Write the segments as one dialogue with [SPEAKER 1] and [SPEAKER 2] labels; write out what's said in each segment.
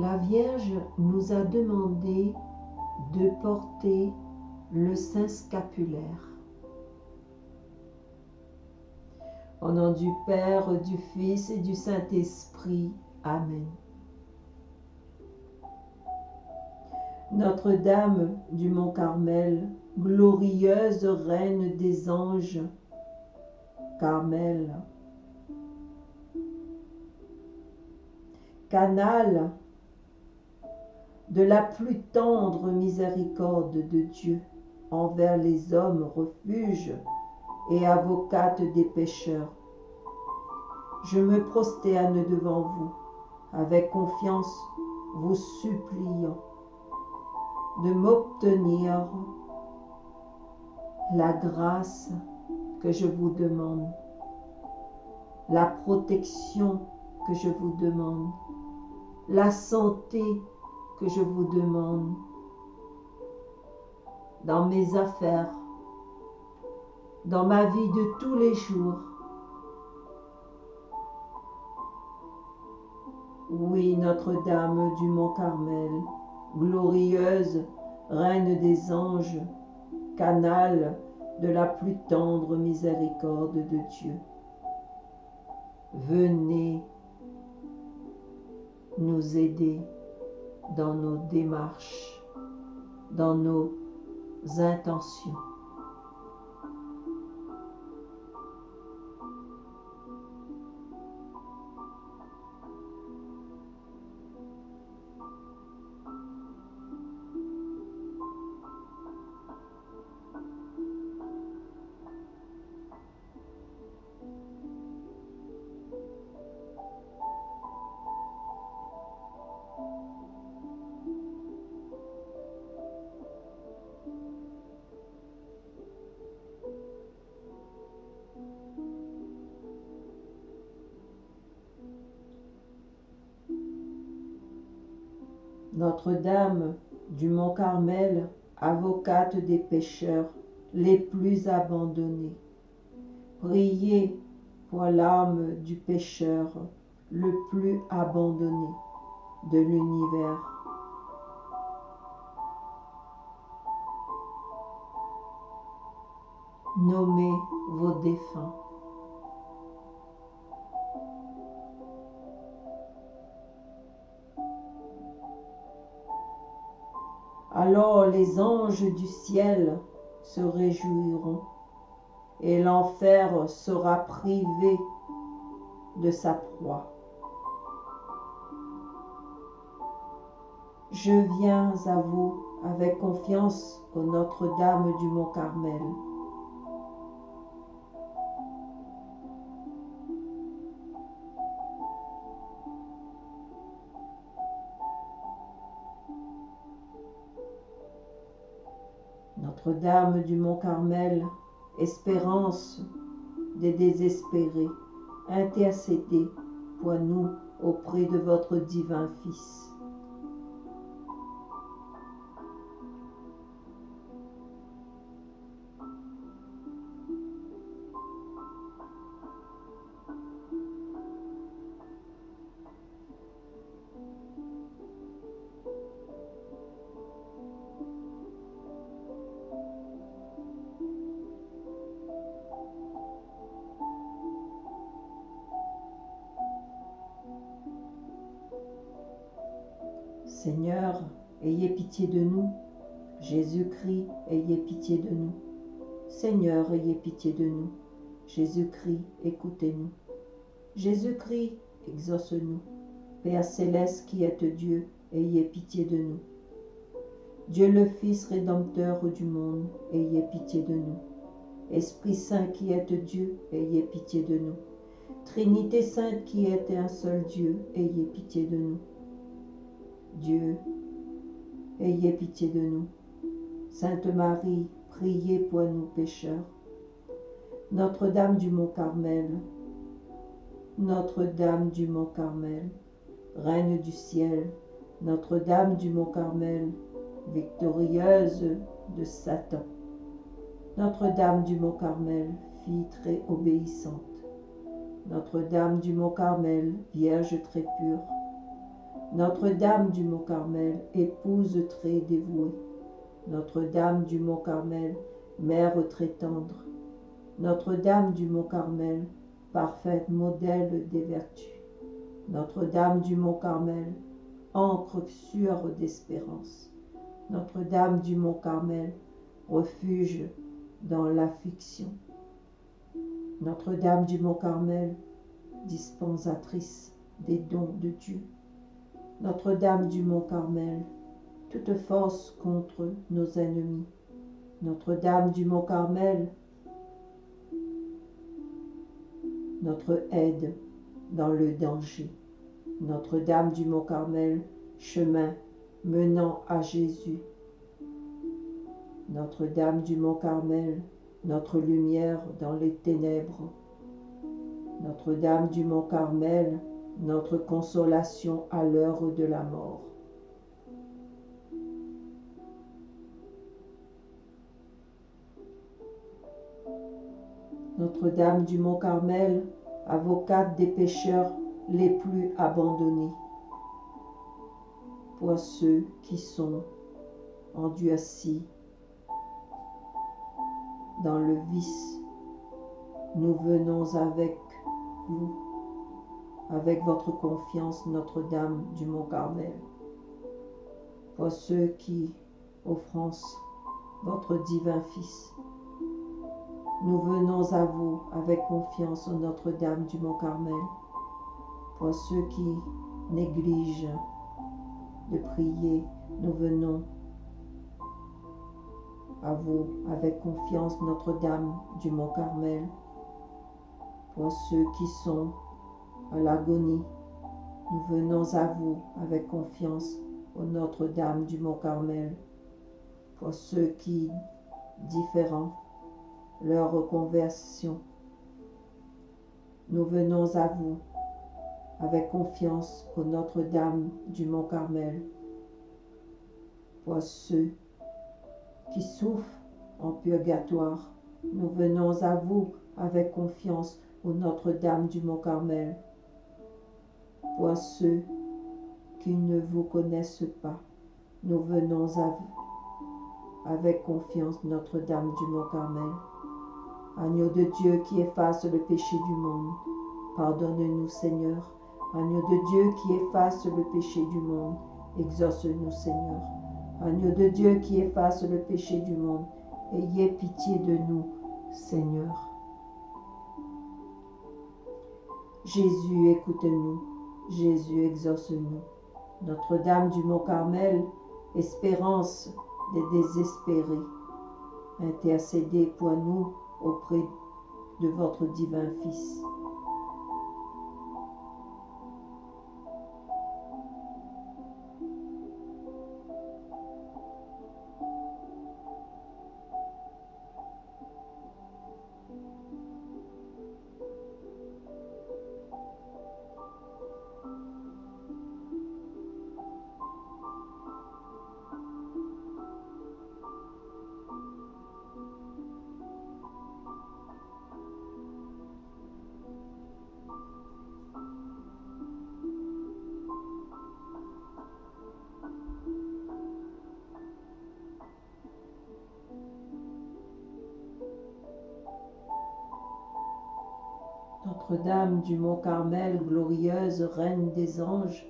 [SPEAKER 1] La Vierge nous a demandé de porter le Saint scapulaire. Au nom du Père, du Fils et du Saint-Esprit. Amen. Notre-Dame du Mont Carmel, glorieuse Reine des anges, Carmel, canal de la plus tendre miséricorde de Dieu envers les hommes, refuge et avocate des pécheurs, je me prosterne devant vous, avec confiance, vous suppliant de m'obtenir la grâce que je vous demande, la protection que je vous demande, la santé que je vous demande dans mes affaires, dans ma vie de tous les jours. Oui, Notre-Dame du Mont Carmel, glorieuse Reine des anges, canal de la plus tendre miséricorde de Dieu, venez nous aider dans nos démarches, dans nos intentions. Notre-Dame du Mont Carmel, avocate des pécheurs les plus abandonnés, priez pour l'âme du pécheur le plus abandonné de l'univers. Nommez vos défunts. Alors les anges du ciel se réjouiront et l'enfer sera privé de sa proie. Je viens à vous avec confiance, ô Notre-Dame du Mont Carmel. Notre-Dame du Mont Carmel, espérance des désespérés, intercédez pour nous auprès de votre divin Fils. Seigneur, ayez pitié de nous. Jésus-Christ, ayez pitié de nous. Seigneur, ayez pitié de nous. Jésus-Christ, écoutez-nous. Jésus-Christ, exauce-nous. Père céleste qui êtes Dieu, ayez pitié de nous. Dieu le Fils rédempteur du monde, ayez pitié de nous. Esprit Saint qui êtes Dieu, ayez pitié de nous. Trinité Sainte qui êtes un seul Dieu, ayez pitié de nous. Dieu, ayez pitié de nous. Sainte Marie, priez pour nous pécheurs. Notre-Dame du Mont Carmel, Notre-Dame du Mont Carmel, Reine du ciel, Notre-Dame du Mont Carmel, victorieuse de Satan. Notre-Dame du Mont Carmel, fille très obéissante. Notre-Dame du Mont Carmel, Vierge très pure. Notre-Dame du Mont-Carmel, épouse très dévouée. Notre-Dame du Mont-Carmel, mère très tendre. Notre-Dame du Mont-Carmel, parfaite modèle des vertus. Notre-Dame du Mont-Carmel, encre sûre d'espérance. Notre-Dame du Mont-Carmel, refuge dans l'affliction. Notre-Dame du Mont-Carmel, dispensatrice des dons de Dieu. Notre-Dame du Mont-Carmel, toute force contre nos ennemis. Notre-Dame du Mont-Carmel, notre aide dans le danger. Notre-Dame du Mont-Carmel, chemin menant à Jésus. Notre-Dame du Mont-Carmel, notre lumière dans les ténèbres. Notre-Dame du Mont-Carmel, notre consolation à l'heure de la mort. Notre-Dame du Mont-Carmel, avocate des pécheurs les plus abandonnés. Pour ceux qui sont endurcis dans le vice, nous venons avec vous, avec votre confiance, Notre-Dame du Mont-Carmel. Pour ceux qui offensent votre divin Fils, nous venons à vous avec confiance, Notre-Dame du Mont-Carmel. Pour ceux qui négligent de prier, nous venons à vous avec confiance, Notre-Dame du Mont-Carmel. Pour ceux qui sont à l'agonie, nous venons à vous avec confiance, ô Notre-Dame du Mont-Carmel. Pour ceux qui différent leur reconversion, nous venons à vous avec confiance, ô Notre-Dame du Mont-Carmel. Pour ceux qui souffrent en purgatoire, nous venons à vous avec confiance, ô Notre-Dame du Mont-Carmel. Pour ceux qui ne vous connaissent pas, nous venons à vous avec confiance, Notre-Dame du Mont-Carmel. Agneau de Dieu qui efface le péché du monde, pardonne-nous, Seigneur. Agneau de Dieu qui efface le péché du monde, exauce-nous, Seigneur. Agneau de Dieu qui efface le péché du monde, ayez pitié de nous, Seigneur. Jésus, écoute-nous. Jésus, exauce-nous. Notre-Dame du Mont-Carmel, espérance des désespérés, intercédez pour nous auprès de votre divin Fils. Notre-Dame du Mont-Carmel, glorieuse Reine des anges,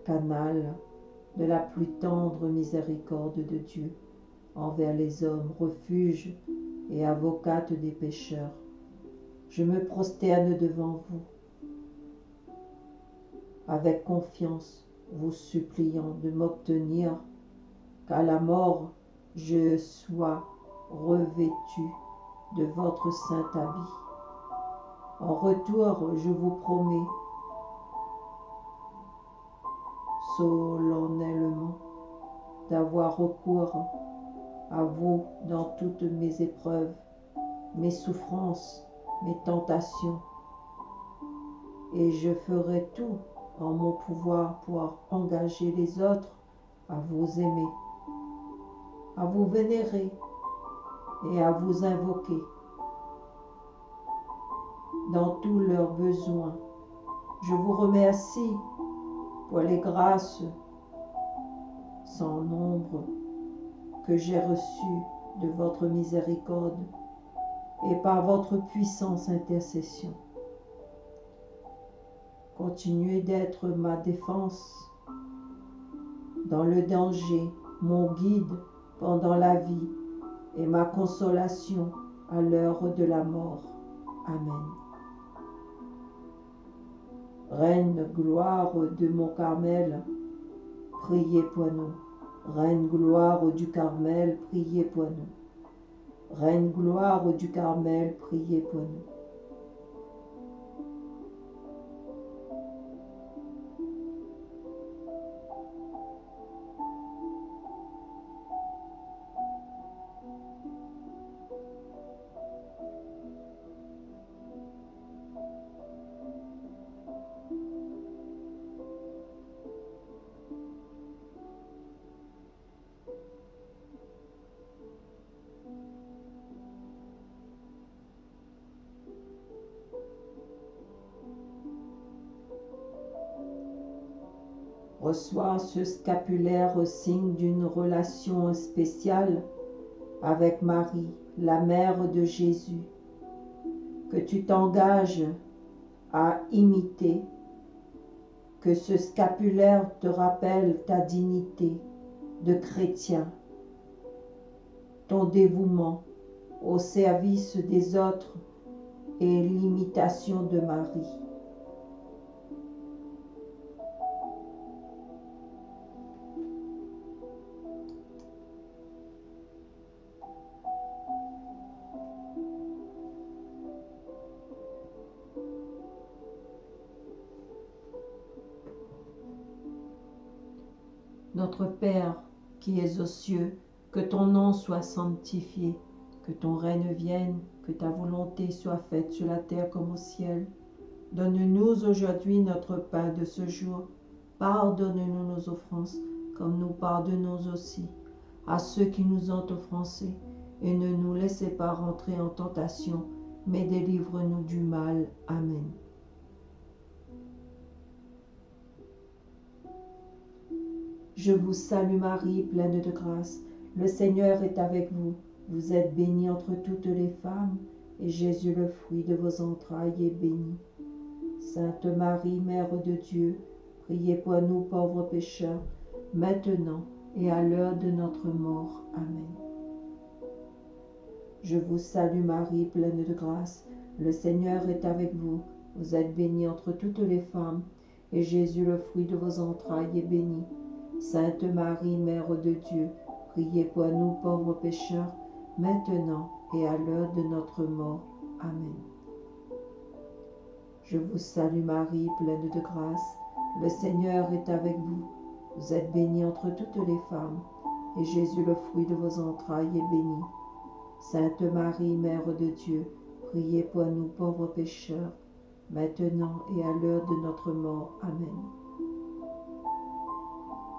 [SPEAKER 1] canal de la plus tendre miséricorde de Dieu envers les hommes, refuge et avocate des pécheurs, je me prosterne devant vous, avec confiance, vous suppliant de m'obtenir qu'à la mort je sois revêtu de votre saint habit. En retour, je vous promets solennellement d'avoir recours à vous dans toutes mes épreuves, mes souffrances, mes tentations, et je ferai tout en mon pouvoir pour engager les autres à vous aimer, à vous vénérer et à vous invoquer dans tous leurs besoins Je vous remercie pour les grâces sans nombre que j'ai reçues de votre miséricorde et par votre puissante intercession. Continuez d'être ma défense dans le danger, mon guide pendant la vie et ma consolation à l'heure de la mort. Amen. Reine gloire de mon Carmel, priez pour nous. Reine gloire du Carmel, priez pour nous. Reine gloire du Carmel, priez pour nous. Reçois ce scapulaire signe d'une relation spéciale avec Marie, la mère de Jésus, que tu t'engages à imiter, que ce scapulaire te rappelle ta dignité de chrétien, ton dévouement au service des autres et l'imitation de Marie. Notre Père qui es aux cieux, que ton nom soit sanctifié, que ton règne vienne, que ta volonté soit faite sur la terre comme au ciel. Donne-nous aujourd'hui notre pain de ce jour. Pardonne-nous nos offenses, comme nous pardonnons aussi à ceux qui nous ont offensés. Et ne nous laissez pas rentrer en tentation, mais délivre-nous du mal. Amen. Je vous salue Marie, pleine de grâce. Le Seigneur est avec vous. Vous êtes bénie entre toutes les femmes, et Jésus, le fruit de vos entrailles, est béni. Sainte Marie, Mère de Dieu, priez pour nous pauvres pécheurs, maintenant et à l'heure de notre mort. Amen. Je vous salue Marie, pleine de grâce. Le Seigneur est avec vous. Vous êtes bénie entre toutes les femmes, et Jésus, le fruit de vos entrailles, est béni. Sainte Marie, Mère de Dieu, priez pour nous pauvres pécheurs, maintenant et à l'heure de notre mort. Amen. Je vous salue Marie, pleine de grâce. Le Seigneur est avec vous. Vous êtes bénie entre toutes les femmes, et Jésus, le fruit de vos entrailles, est béni. Sainte Marie, Mère de Dieu, priez pour nous pauvres pécheurs, maintenant et à l'heure de notre mort. Amen.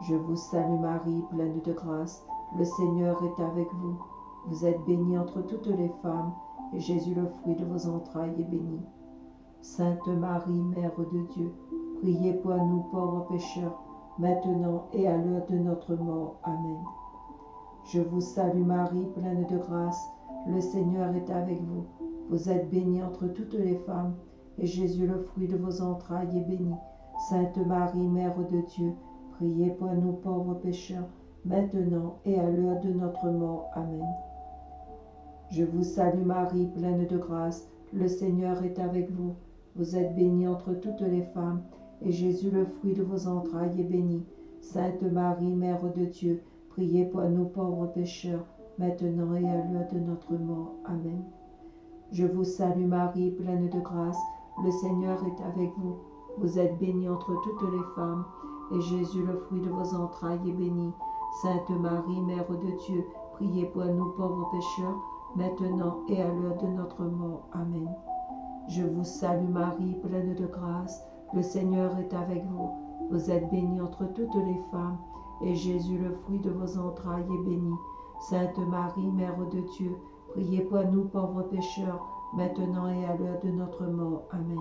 [SPEAKER 1] Je vous salue Marie, pleine de grâce. Le Seigneur est avec vous. Vous êtes bénie entre toutes les femmes, et Jésus, le fruit de vos entrailles, est béni. Sainte Marie, Mère de Dieu, priez pour nous pauvres pécheurs, maintenant et à l'heure de notre mort. Amen. Je vous salue Marie, pleine de grâce. Le Seigneur est avec vous. Vous êtes bénie entre toutes les femmes, et Jésus, le fruit de vos entrailles, est béni. Sainte Marie, Mère de Dieu, priez pour nous pauvres pécheurs, maintenant et à l'heure de notre mort. Amen. Je vous salue Marie, pleine de grâce. Le Seigneur est avec vous. Vous êtes bénie entre toutes les femmes, et Jésus, le fruit de vos entrailles, est béni. Sainte Marie, Mère de Dieu, priez pour nous pauvres pécheurs, maintenant et à l'heure de notre mort. Amen. Je vous salue Marie, pleine de grâce. Le Seigneur est avec vous. Vous êtes bénie entre toutes les femmes, et Jésus, le fruit de vos entrailles, est béni. Sainte Marie, Mère de Dieu, priez pour nous pauvres pécheurs, maintenant et à l'heure de notre mort. Amen. Je vous salue Marie, pleine de grâce. Le Seigneur est avec vous. Vous êtes bénie entre toutes les femmes, et Jésus, le fruit de vos entrailles, est béni. Sainte Marie, Mère de Dieu, priez pour nous pauvres pécheurs, maintenant et à l'heure de notre mort. Amen.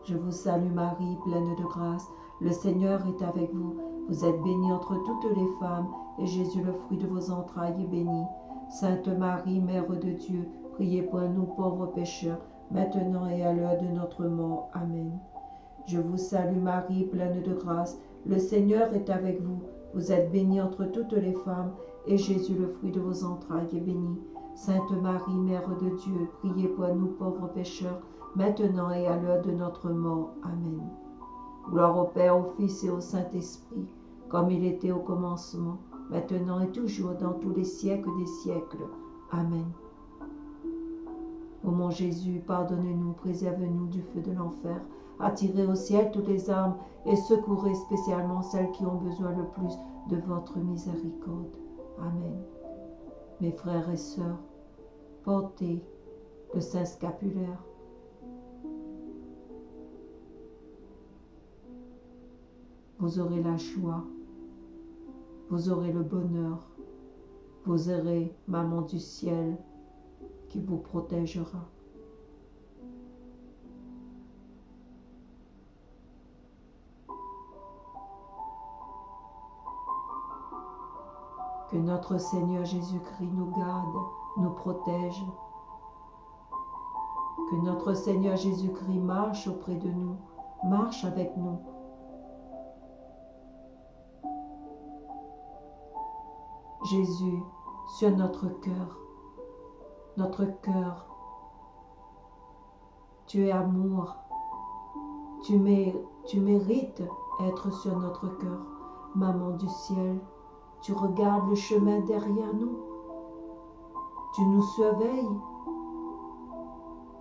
[SPEAKER 1] Je vous salue Marie, pleine de grâce. Le Seigneur est avec vous. Vous êtes bénie entre toutes les femmes, et Jésus, le fruit de vos entrailles, est béni. Sainte Marie, Mère de Dieu, priez pour nous pauvres pécheurs, maintenant et à l'heure de notre mort. Amen. Je vous salue Marie, pleine de grâce. Le Seigneur est avec vous. Vous êtes bénie entre toutes les femmes, et Jésus, le fruit de vos entrailles, est béni. Sainte Marie, Mère de Dieu, priez pour nous pauvres pécheurs, maintenant et à l'heure de notre mort. Amen. Gloire au Père, au Fils et au Saint-Esprit, comme il était au commencement, maintenant et toujours, dans tous les siècles des siècles. Amen. Ô mon Jésus, pardonnez-nous, préservez-nous du feu de l'enfer, attirez au ciel toutes les âmes et secourez spécialement celles qui ont besoin le plus de votre miséricorde. Amen. Mes frères et sœurs, portez le Saint Scapulaire. Vous aurez la joie, vous aurez le bonheur, vous aurez Maman du ciel qui vous protégera. Que notre Seigneur Jésus-Christ nous garde, nous protège. Que notre Seigneur Jésus-Christ marche auprès de nous, marche avec nous. Jésus, sur notre cœur, tu es amour, tu mérites être sur notre cœur. Maman du ciel, tu regardes le chemin derrière nous, tu nous surveilles,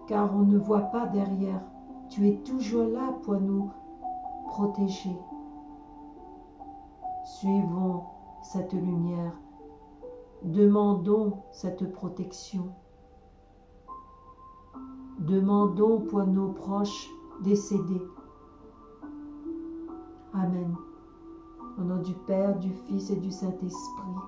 [SPEAKER 1] car on ne voit pas derrière, tu es toujours là pour nous protéger. Suivons cette lumière, demandons cette protection, demandons pour nos proches décédés. Amen. Au nom du Père, du Fils et du Saint-Esprit.